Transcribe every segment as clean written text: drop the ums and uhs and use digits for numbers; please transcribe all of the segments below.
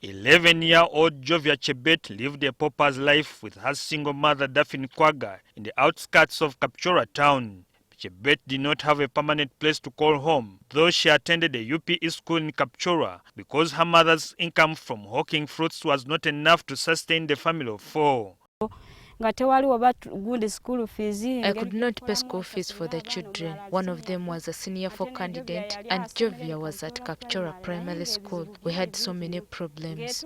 11-year-old Jovia Chebet lived a pauper's life with her single mother Daphne Kwaga in the outskirts of Kapchora town. Chebet did not have a permanent place to call home, though she attended a UPE school in Kapchora because her mother's income from hawking fruits was not enough to sustain the family of 4. I could not pay school fees for the children. One of them was a senior 4 candidate and Jovia was at Kapchora Primary School. We had so many problems.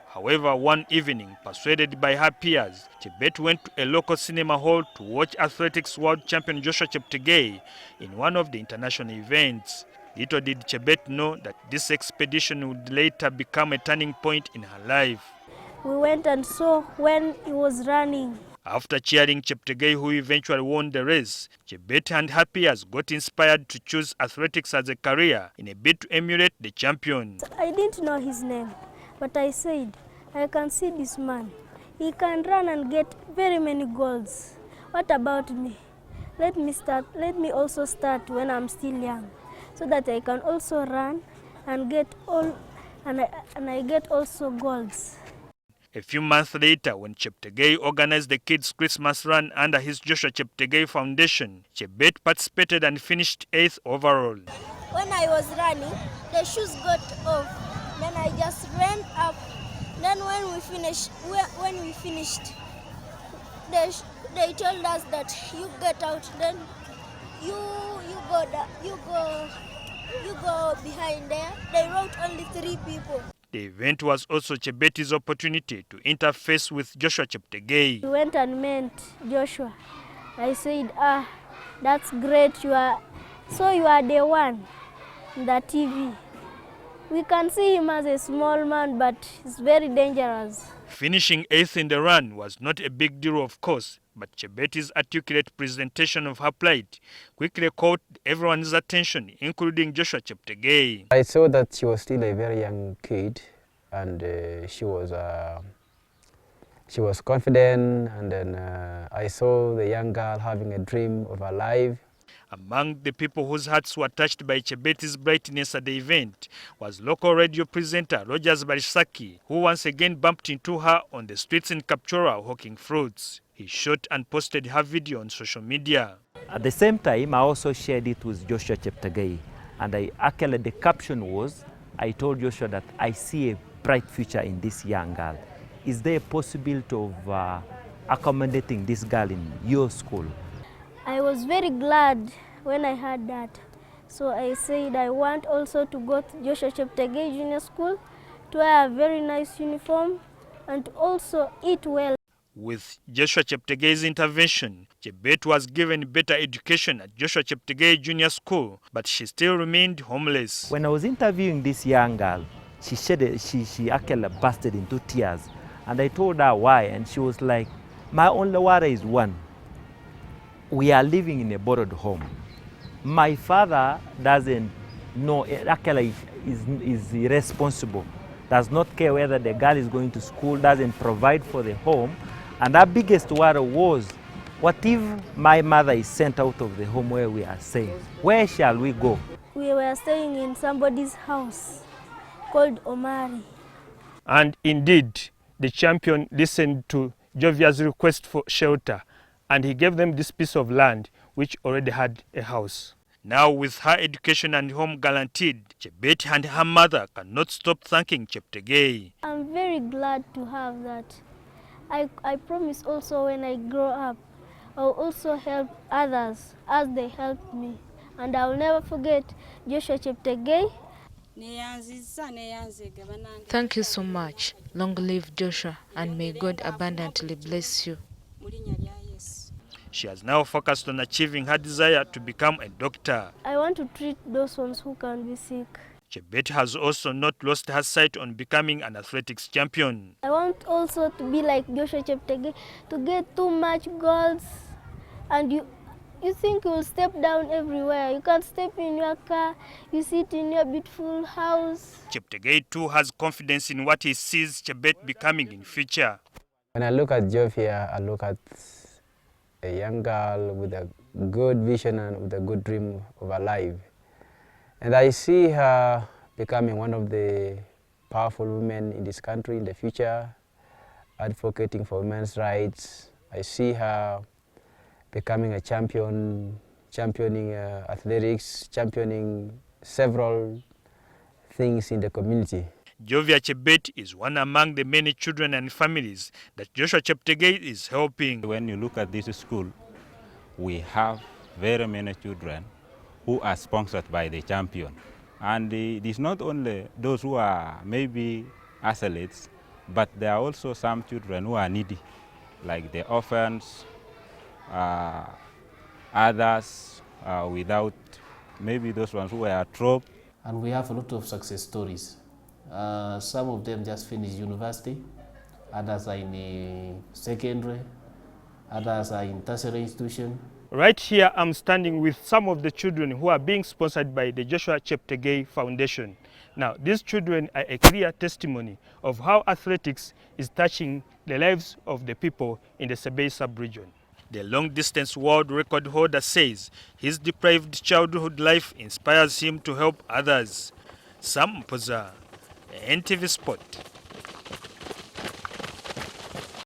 However, one evening, persuaded by her peers, Chebet went to a local cinema hall to watch athletics world champion Joshua Cheptegei in one of the international events. Little did Chebet know that this expedition would later become a turning point in her life. We went and saw when he was running. After cheering Cheptegei, who eventually won the race, Chebet and her peers got inspired to choose athletics as a career in a bid to emulate the champion. I didn't know his name, but I said, I can see this man. He can run and get very many goals. What about me? Let me also start when I'm still young, so that I can also run and get I get also goals. A few months later, when Cheptegei organized the kids' Christmas run under his Joshua Cheptegei Foundation, Chebet participated and finished 8th overall. When I was running, the shoes got off. Then I just ran up. Then when we finished, they told us that you get out. Then you go behind there. They wrote only 3 people. The event was also Chebet's opportunity to interface with Joshua Cheptegei. We went and met Joshua. I said, that's great. You are the one in the TV. We can see him as a small man, but he's very dangerous. Finishing 8th in the run was not a big deal, of course, but Chebet's articulate presentation of her plight quickly caught everyone's attention, including Joshua Cheptegei. I saw that she was still a very young kid, and she was confident, and then I saw the young girl having a dream of her life. Among the people whose hearts were touched by Chebet's brightness at the event was local radio presenter Rogers Barisaki, who once again bumped into her on the streets in Kapchora hawking fruits. He shot and posted her video on social media. At the same time, I also shared it with Joshua Cheptegei, and the caption was, I told Joshua that I see a bright future in this young girl. Is there a possibility of accommodating this girl in your school? I was very glad when I heard that. So I said I want also to go to Joshua Cheptegei Junior School to wear a very nice uniform and also eat well. With Joshua Cheptegei's intervention, Chebet was given better education at Joshua Cheptegei Junior School, but she still remained homeless. When I was interviewing this young girl, she actually bursted into tears, and I told her why, and she was like, my only worry is one. We are living in a borrowed home. My father doesn't know, actually is irresponsible, does not care whether the girl is going to school, doesn't provide for the home. And our biggest worry was, what if my mother is sent out of the home where we are staying? Where shall we go? We were staying in somebody's house called Omari. And indeed, the champion listened to Jovia's request for shelter, and he gave them this piece of land, which already had a house. Now, with her education and home guaranteed, Chebet and her mother cannot stop thanking Cheptegei. I'm very glad to have that. I promise also when I grow up, I'll also help others as they helped me. And I'll never forget Joshua Cheptegei. Thank you so much. Long live Joshua, and may God abundantly bless you. She has now focused on achieving her desire to become a doctor. I want to treat those ones who can be sick. Chebet has also not lost her sight on becoming an athletics champion. I want also to be like Joshua Cheptegei, to get too much goals. And you think you will step down everywhere. You can step in your car, you sit in your beautiful house. Cheptegei too has confidence in what he sees Chebet becoming in future. When I look at Jovia, I look at a young girl with a good vision and with a good dream of her life. And I see her becoming one of the powerful women in this country in the future, advocating for women's rights. I see her becoming a champion, championing athletics, championing several things in the community. Jovia Chebet is one among the many children and families that Joshua Cheptegei is helping. When you look at this school, we have very many children who are sponsored by the champion. And it is not only those who are maybe athletes, but there are also some children who are needy, like the orphans, others without, maybe those ones who were dropped. And we have a lot of success stories. Some of them just finished university, others are in secondary, others are in tertiary institution. Right here, I'm standing with some of the children who are being sponsored by the Joshua Cheptegei Foundation. Now, these children are a clear testimony of how athletics is touching the lives of the people in the SEBEI sub-region. The long-distance world record holder says his deprived childhood life inspires him to help others. Sam Mpoza, NTV Sport.